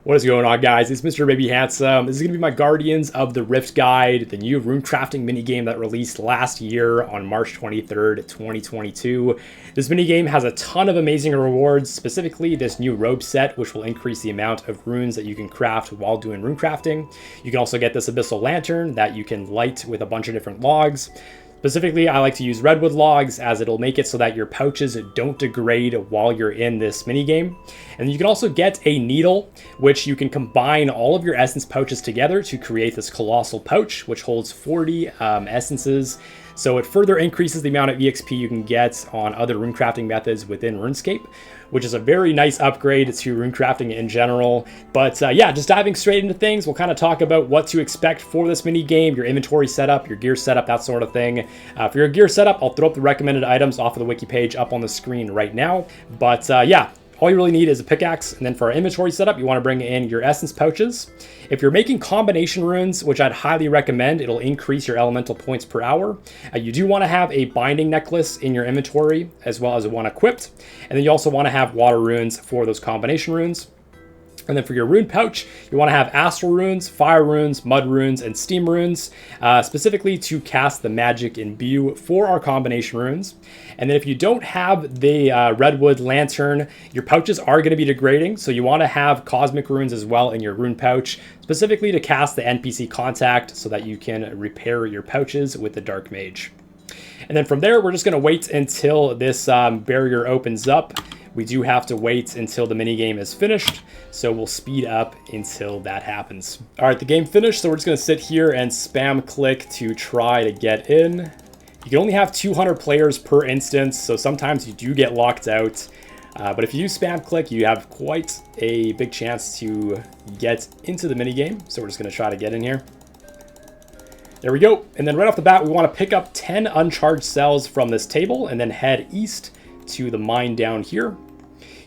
What is going on, guys? It's MrBabyHandsome. This is going to be my Guardians of the Rift guide, the new runecrafting minigame that released last year on March 23rd, 2022. This minigame has a ton of amazing rewards, specifically this new robe set, which will increase the amount of runes that you can craft while doing runecrafting. You can also get this abyssal lantern that you can light with a bunch of different logs. Specifically, I like to use redwood logs as it'll make it so that your pouches don't degrade while you're in this minigame. And you can also get a needle, which you can combine all of your essence pouches together to create this colossal pouch, which holds 40 essences. So it further increases the amount of EXP you can get on other runecrafting methods within RuneScape, which is a very nice upgrade to runecrafting in general. But yeah, just diving straight into things, we'll kind of talk about what to expect for this mini game, your inventory setup, your gear setup, that sort of thing. For your gear setup, I'll throw up the recommended items off of the wiki page up on the screen right now. But yeah, all you really need is a pickaxe, and then for our inventory setup, you want to bring in your essence pouches. If you're making combination runes, which I'd highly recommend, it'll increase your elemental points per hour. You do want to have a binding necklace in your inventory, as well as one equipped. And then you also want to have water runes for those combination runes. And then for your rune pouch, you want to have astral runes, fire runes, mud runes, and steam runes, specifically to cast the magic imbue for our combination runes. And then if you don't have the redwood lantern, your pouches are going to be degrading, so you want to have cosmic runes as well in your rune pouch, specifically to cast the NPC contact so that you can repair your pouches with the dark mage. And then from there, we're just going to wait until this barrier opens up. We do have to wait until the minigame is finished, so we'll speed up until that happens. All right, the game finished, so we're just gonna sit here and spam click to try to get in. You can only have 200 players per instance, so sometimes you do get locked out. But if you do spam click, you have quite a big chance to get into the minigame. So we're just gonna try to get in here. There we go. And then right off the bat, we wanna pick up 10 uncharged cells from this table and then head east to the mine down here.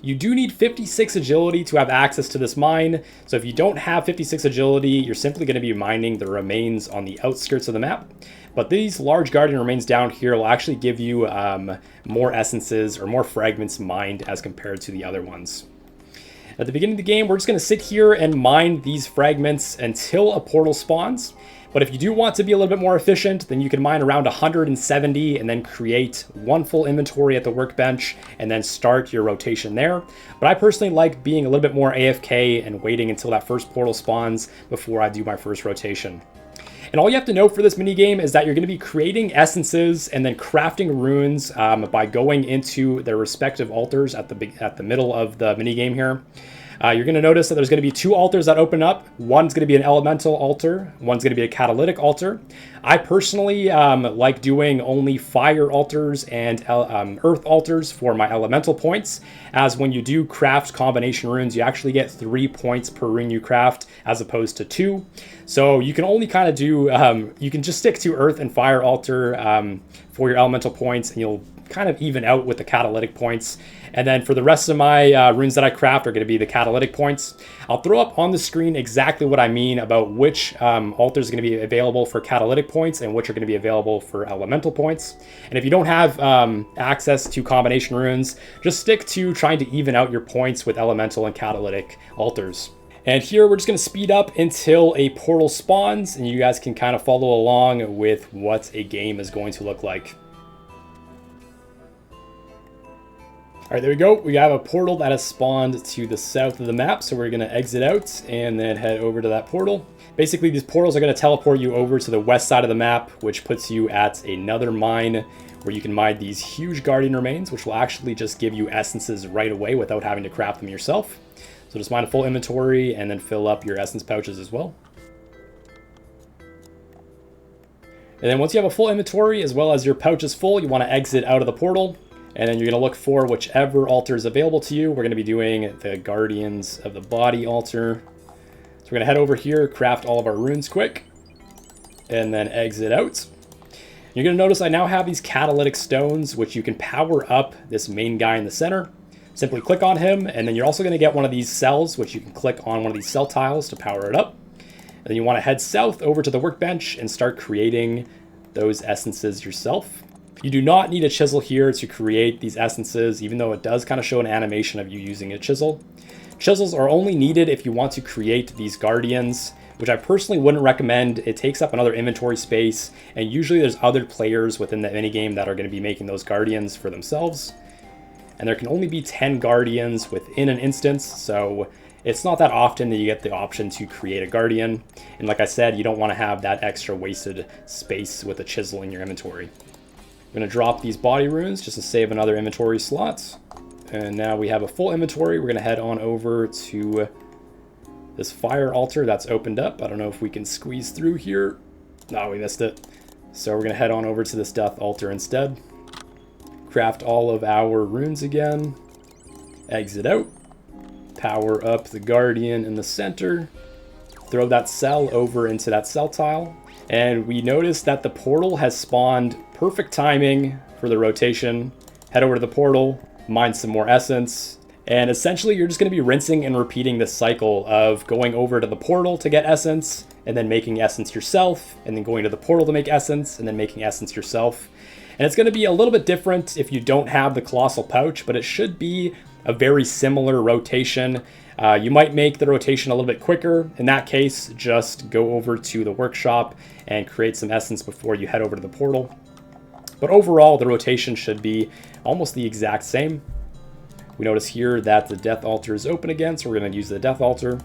You do need 56 agility to have access to this mine. So if you don't have 56 agility, you're simply going to be mining the remains on the outskirts of the map. But these large guardian remains down here will actually give you more essences or more fragments mined as compared to the other ones. At the beginning of the game, we're just going to sit here and mine these fragments until a portal spawns. But if you do want to be a little bit more efficient, then you can mine around 170 and then create one full inventory at the workbench and then start your rotation there. But I personally like being a little bit more AFK and waiting until that first portal spawns before I do my first rotation. And all you have to know for this minigame is that you're going to be creating essences and then crafting runes by going into their respective altars at the middle of the minigame here. You're going to notice that there's going to be 2 altars that open up. One's going to be an elemental altar. One's going to be a catalytic altar. I personally like doing only fire altars and earth altars for my elemental points, as when you do craft combination runes, you actually get 3 points per rune you craft as opposed to 2. So you can only kind of do, you can just stick to earth and fire altar for your elemental points, and you'll kind of even out with the catalytic points. And then for the rest of my runes that I craft are going to be the catalytic points. I'll throw up on the screen exactly what I mean about which altars are going to be available for catalytic points and which are going to be available for elemental points. And if you don't have access to combination runes, just stick to trying to even out your points with elemental and catalytic altars. And here we're just going to speed up until a portal spawns, and you guys can kind of follow along with what a game is going to look like. All right, there we go. We have a portal that has spawned to the south of the map, so we're going to exit out and then head over to that portal. Basically, these portals are going to teleport you over to the west side of the map, which puts you at another mine where you can mine these huge guardian remains, which will actually just give you essences right away without having to craft them yourself. So just mine a full inventory and then fill up your essence pouches as well. And then once you have a full inventory as well as your pouches full, you want to exit out of the portal. And then you're going to look for whichever altar is available to you. We're going to be doing the Guardians of the Body altar. So we're going to head over here, craft all of our runes quick, and then exit out. You're going to notice I now have these catalytic stones, which you can power up this main guy in the center. Simply click on him, and then you're also going to get one of these cells, which you can click on one of these cell tiles to power it up. And then you want to head south over to the workbench and start creating those essences yourself. You do not need a chisel here to create these essences, even though it does kind of show an animation of you using a chisel. Chisels are only needed if you want to create these guardians, which I personally wouldn't recommend. It takes up another inventory space, and usually there's other players within the minigame that are going to be making those guardians for themselves. And there can only be 10 guardians within an instance, so it's not that often that you get the option to create a guardian. And like I said, you don't want to have that extra wasted space with a chisel in your inventory. I'm going to drop these body runes just to save another inventory slot. And now we have a full inventory. We're going to head on over to this fire altar that's opened up. I don't know if we can squeeze through here. No, we missed it. So we're going to head on over to this death altar instead. Craft all of our runes again. Exit out. Power up the guardian in the center. Throw that cell over into that cell tile. And we notice that the portal has spawned. Perfect timing for the rotation. Head over to the portal, mine some more essence. And essentially you're just going to be rinsing and repeating this cycle of going over to the portal to get essence, and then making essence yourself, and then going to the portal to make essence, and then making essence yourself. And it's going to be a little bit different if you don't have the colossal pouch, but it should be a very similar rotation. You might make the rotation a little bit quicker. In that case, just go over to the workshop and create some essence before you head over to the portal. But overall, the rotation should be almost the exact same. We notice here that the death altar is open again, so we're going to use the death altar.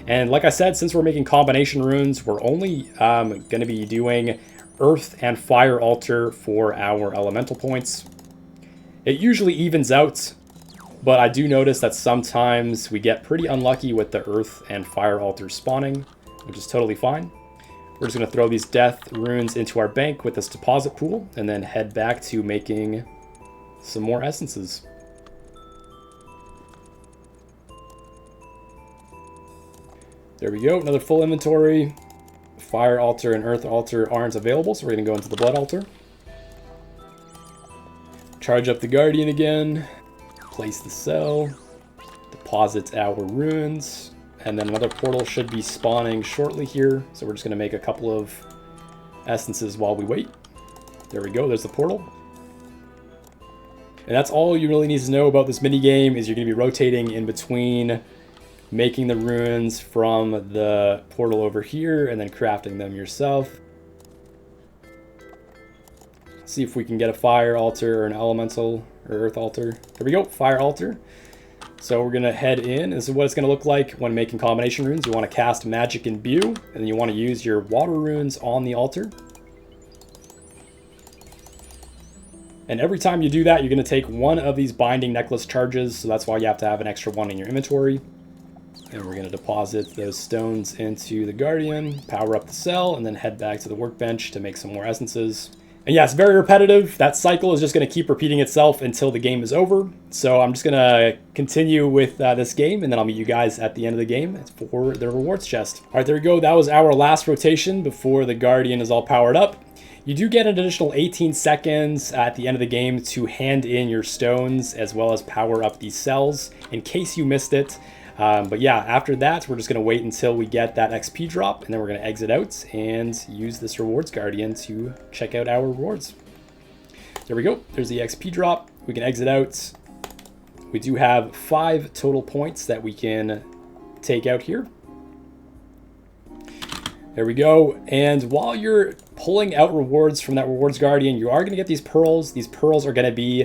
And like I said, since we're making combination runes, we're only going to be doing earth and fire altar for our elemental points. It usually evens out, but I do notice that sometimes we get pretty unlucky with the earth and fire altar spawning, which is totally fine. We're just going to throw these death runes into our bank with this deposit pool, and then head back to making some more essences. There we go, another full inventory. Fire altar and earth altar aren't available, so we're going to go into the blood altar. Charge up the guardian again. Place the cell. Deposit our runes. And then another portal should be spawning shortly here. So we're just going to make a couple of essences while we wait. There we go, there's the portal. And that's all you really need to know about this minigame, is you're going to be rotating in between making the runes from the portal over here and then crafting them yourself. See if we can get a fire altar or an elemental or earth altar. There we go, fire altar. So we're gonna head in. This is what it's gonna look like when making combination runes. You want to cast magic imbue, and then you want to use your water runes on the altar. And every time you do that, you're gonna take one of these binding necklace charges, so that's why you have to have an extra one in your inventory. And we're gonna deposit those stones into the guardian, power up the cell, and then head back to the workbench to make some more essences. And yeah, it's very repetitive. That cycle is just going to keep repeating itself until the game is over. So I'm just going to continue with this game, and then I'll meet you guys at the end of the game for the rewards chest. All right, there we go. That was our last rotation before the Guardian is all powered up. You do get an additional 18 seconds at the end of the game to hand in your stones as well as power up these cells in case you missed it. But yeah, after that, we're just going to wait until we get that XP drop, and then we're going to exit out and use this rewards guardian to check out our rewards. There we go. There's the XP drop. We can exit out. We do have 5 total points that we can take out here. There we go. And while you're pulling out rewards from that rewards guardian, you are going to get these pearls. These pearls are going to be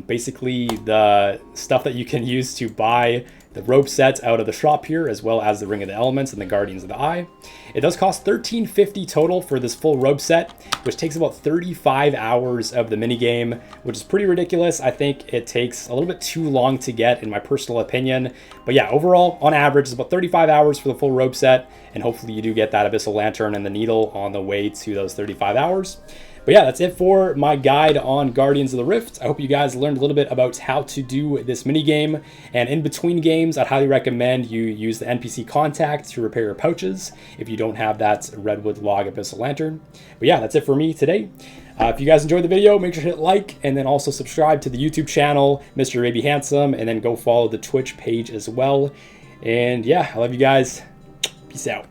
basically the stuff that you can use to buy the robe sets out of the shop here, as well as the Ring of the Elements and the Guardians of the Eye. It does cost $13.50 total for this full robe set, which takes about 35 hours of the minigame, which is pretty ridiculous. I think it takes a little bit too long to get, in my personal opinion. But yeah, overall, on average, it's about 35 hours for the full robe set, and hopefully you do get that Abyssal Lantern and the Needle on the way to those 35 hours. But yeah, that's it for my guide on Guardians of the Rift. I hope you guys learned a little bit about how to do this minigame. And in between games, I'd highly recommend you use the NPC contact to repair your pouches if you don't have that Redwood Log Abyssal Lantern. But yeah, that's it for me today. If you guys enjoyed the video, make sure to hit like, and then also subscribe to the YouTube channel, MrBabyHandsome, and then go follow the Twitch page as well. And yeah, I love you guys. Peace out.